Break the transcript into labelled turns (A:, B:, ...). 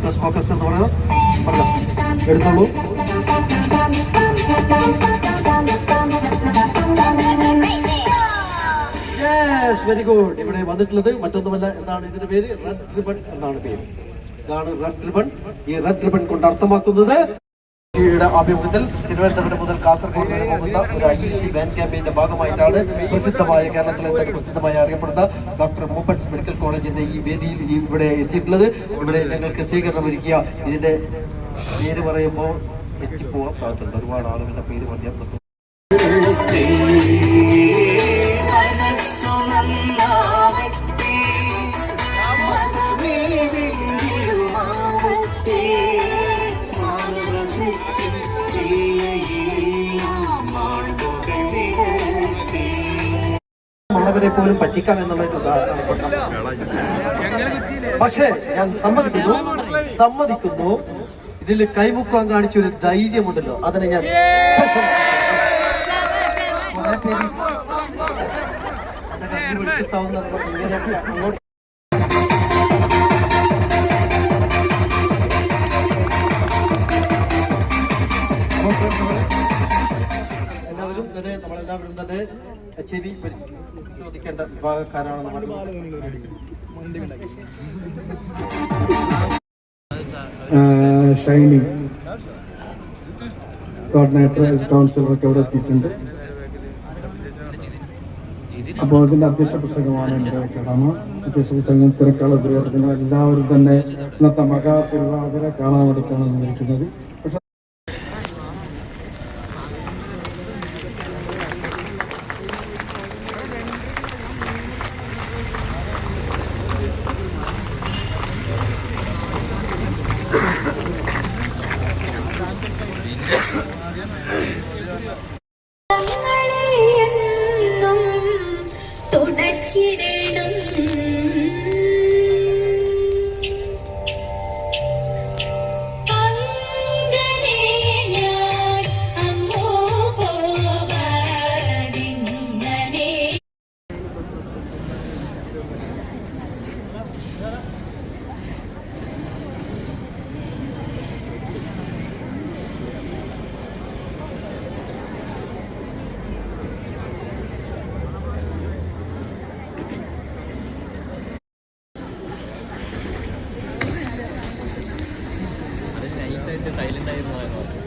A: Focus focus എന്ന് പറയാം. എടുത്തോളൂ. Very good. ഇവിടെ വന്നിട്ടുള്ളത് മറ്റൊന്നുമല്ല, എന്താണ് ഇതിന്റെ പേര്? റെഡ് റിബൺ എന്നാണ് പേര്. ഇതാണ് റെഡ് റിബൺ. ഈ റെഡ് റിബൺ കൊണ്ട് അർത്ഥമാക്കുന്നത് ആഭിമുഖ്യത്തിൽ തിരുവനന്തപുരം മുതൽ കാസർഗോഡ് വരെ പോകുന്ന ഒരു IEC വാൻ ക്യാമ്പയിന്റെ ഭാഗമായിട്ടാണ് പ്രസിദ്ധമായ, കേരളത്തിലെ തന്നെ പ്രസിദ്ധമായി അറിയപ്പെടുന്ന ഡോക്ടർ മൂപ്പൻസ് മെഡിക്കൽ കോളേജിന്റെ ഈ വേദിയിൽ ഇവിടെ എത്തിയിട്ടുള്ളത്. ഇവിടെ ഞങ്ങൾക്ക് സ്വീകരണം ഒരുക്കിയ, ഇതിന്റെ പേര് പറയുമ്പോൾ തെറ്റിപ്പോവാൻ സാധ്യതയുണ്ട്. ഒരുപാട് ആളുകളുടെ പേര് പറയാൻ പറ്റും. ഉള്ളവരെ പോലും പറ്റിക്കാം എന്നുള്ളൊരു ഉദാഹരണമാണ്. പക്ഷേ ഞാൻ സമ്മതിക്കുന്നു ഇതിൽ കൈമുക്കാൻ കാണിച്ചൊരു ധൈര്യമുണ്ടല്ലോ, അതിനെ ഞാൻ വിളിച്ചിട്ടാവുന്ന അങ്ങോട്ട് നമ്മളെല്ലാവരും തന്നെ ചെവി പരിശോധിക്കേണ്ട വിഭാഗക്കാരാണെന്ന് പറഞ്ഞു.
B: ഷൈനി കോർഡിനേറ്റർ കൗൺസിലറൊക്കെ ഇവിടെ എത്തിയിട്ടുണ്ട്. അപ്പോൾ അതിന്റെ അധ്യക്ഷ പുസ്തകമാണ് എൻ്റെ കടമ. അധ്യക്ഷ പുസ്തകം തിരക്കുള്ള ദുരിതത്തിന് എല്ലാവരും തന്നെ ഇന്നത്തെ മഹാ തിരുവാതിര കാണാൻ വേണ്ടിയിട്ടാണ് വന്നിരിക്കുന്നത്.
C: സൈലന്റ് ആയിരുന്നു.